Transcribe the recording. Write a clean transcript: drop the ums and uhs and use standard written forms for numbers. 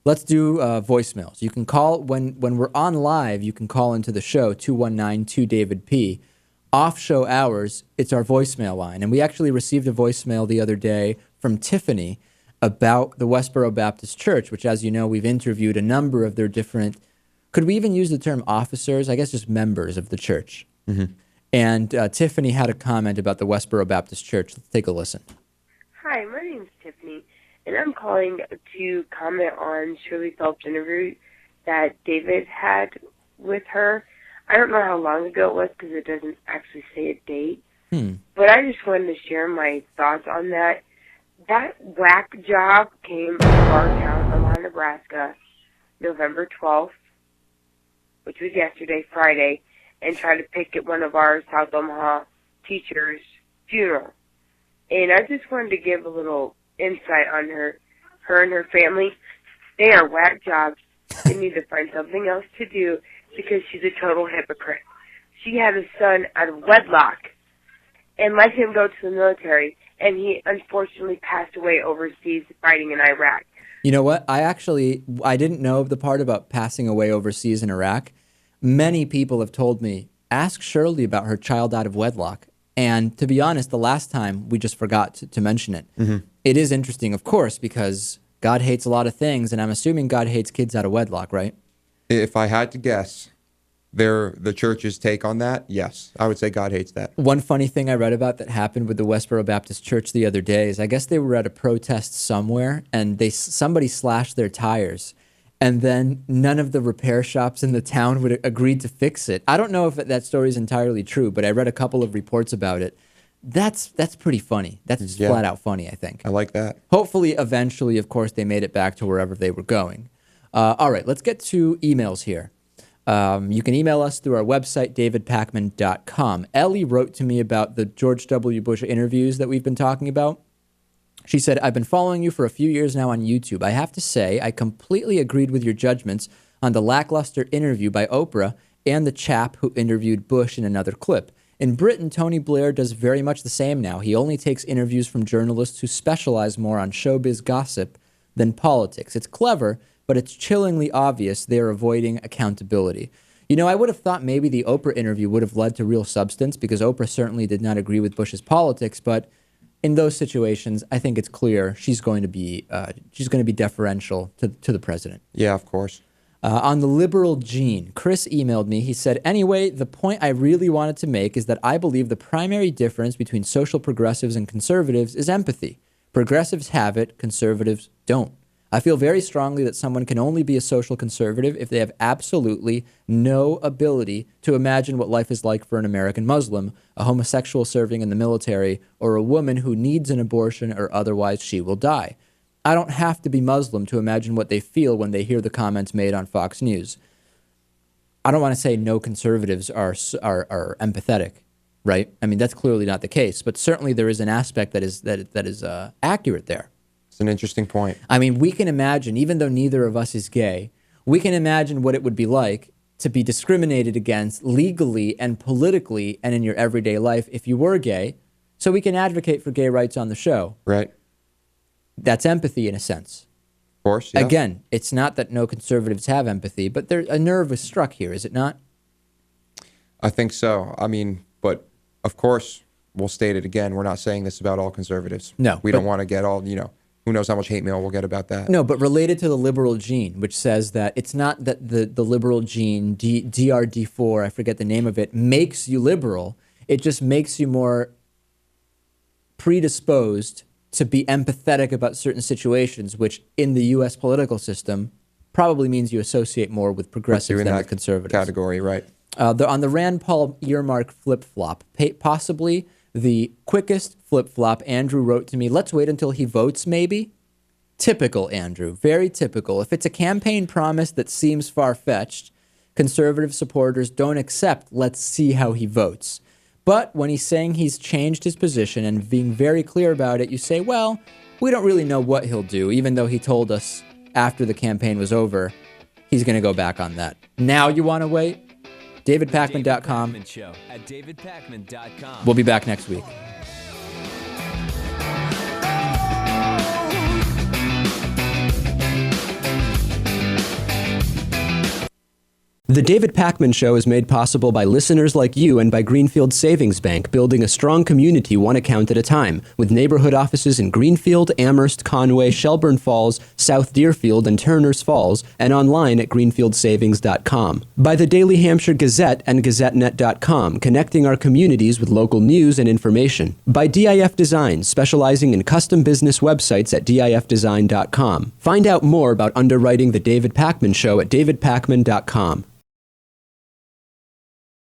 Let's do voicemails. You can call when we're on live. You can call into the show 219-2-DAVID-P. Off show hours, it's our voicemail line, and we actually received a voicemail the other day from Tiffany about the Westboro Baptist Church, which, as you know, we've interviewed a number of their different. Could we even use the term officers? I guess just members of the church. Mm-hmm. And Tiffany had a comment about the Westboro Baptist Church. Let's take a listen. Hi, my name's Tiffany, and I'm calling to comment on Shirley Phelps' interview that David had with her. I don't know how long ago it was because it doesn't actually say a date, but I just wanted to share my thoughts on that. That whack job came to our town, Omaha, Nebraska, November 12th, which was yesterday, Friday, and tried to picket one of our South Omaha teachers' funeral. And I just wanted to give a little insight on her and her family. They are whack jobs. They need to find something else to do because she's a total hypocrite. She had a son out of wedlock and let him go to the military, and he unfortunately passed away overseas fighting in Iraq. You know what? I didn't know the part about passing away overseas in Iraq. Many people have told me, ask Shirley about her child out of wedlock. And to be honest, the last time we just forgot to mention it. Mm-hmm. It is interesting, of course, because God hates a lot of things, and I'm assuming God hates kids out of wedlock, right? If I had to guess, the church's take on that, yes, I would say God hates that. One funny thing I read about that happened with the Westboro Baptist Church the other day is I guess they were at a protest somewhere, and somebody slashed their tires, and then none of the repair shops in the town would agree to fix it. I don't know if that story is entirely true, but I read a couple of reports about it. That's pretty funny. That's flat out funny, I think. I like that. Hopefully, eventually, of course, they made it back to wherever they were going. All right, let's get to emails here. You can email us through our website, davidpakman.com. Ellie wrote to me about the George W. Bush interviews that we've been talking about. She said, I've been following you for a few years now on YouTube. I have to say, I completely agreed with your judgments on the lackluster interview by Oprah and the chap who interviewed Bush in another clip. In Britain, Tony Blair does very much the same now. He only takes interviews from journalists who specialize more on showbiz gossip than politics. It's clever, but it's chillingly obvious they're avoiding accountability. You know, I would have thought maybe the Oprah interview would have led to real substance because Oprah certainly did not agree with Bush's politics, but in those situations, I think it's clear she's going to be deferential to the president. Yeah, of course. On the liberal gene, Chris emailed me. He said, anyway, the point I really wanted to make is that I believe the primary difference between social progressives and conservatives is empathy. Progressives have it, conservatives don't. I feel very strongly that someone can only be a social conservative if they have absolutely no ability to imagine what life is like for an American Muslim, a homosexual serving in the military, or a woman who needs an abortion or otherwise she will die. I don't have to be Muslim to imagine what they feel when they hear the comments made on Fox News. I don't want to say no conservatives are empathetic, right? I mean, that's clearly not the case, but certainly there is an aspect that is accurate there. It's an interesting point. I mean, we can imagine, even though neither of us is gay, we can imagine what it would be like to be discriminated against legally and politically and in your everyday life if you were gay, so we can advocate for gay rights on the show. Right. That's empathy in a sense. Of course, yeah. Again, it's not that no conservatives have empathy, but a nerve is struck here, is it not? I think so. I mean, but of course, we'll state it again. We're not saying this about all conservatives. No. We don't want to get all, who knows how much hate mail we'll get about that. No, but related to the liberal gene, which says that it's not that the liberal gene, DRD4, I forget the name of it, makes you liberal. It just makes you more predisposed to be empathetic about certain situations, which in the U.S. political system probably means you associate more with progressives than with conservatives. Category, right. On the Rand Paul earmark flip-flop, possibly the quickest flip-flop, Andrew wrote to me, let's wait until he votes, maybe? Typical, Andrew. Very typical. If it's a campaign promise that seems far-fetched, conservative supporters don't accept, let's see how he votes. But when he's saying he's changed his position and being very clear about it, you say, well, we don't really know what he'll do, even though he told us after the campaign was over, he's going to go back on that. Now you want to wait? DavidPakman.com. David Pakman Show at DavidPakman.com. We'll be back next week. The David Pakman Show is made possible by listeners like you and by Greenfield Savings Bank, building a strong community one account at a time, with neighborhood offices in Greenfield, Amherst, Conway, Shelburne Falls, South Deerfield, and Turners Falls, and online at greenfieldsavings.com. By the Daily Hampshire Gazette and GazetteNet.com, connecting our communities with local news and information. By DIF Design, specializing in custom business websites at DIFdesign.com. Find out more about underwriting The David Pakman Show at davidpakman.com.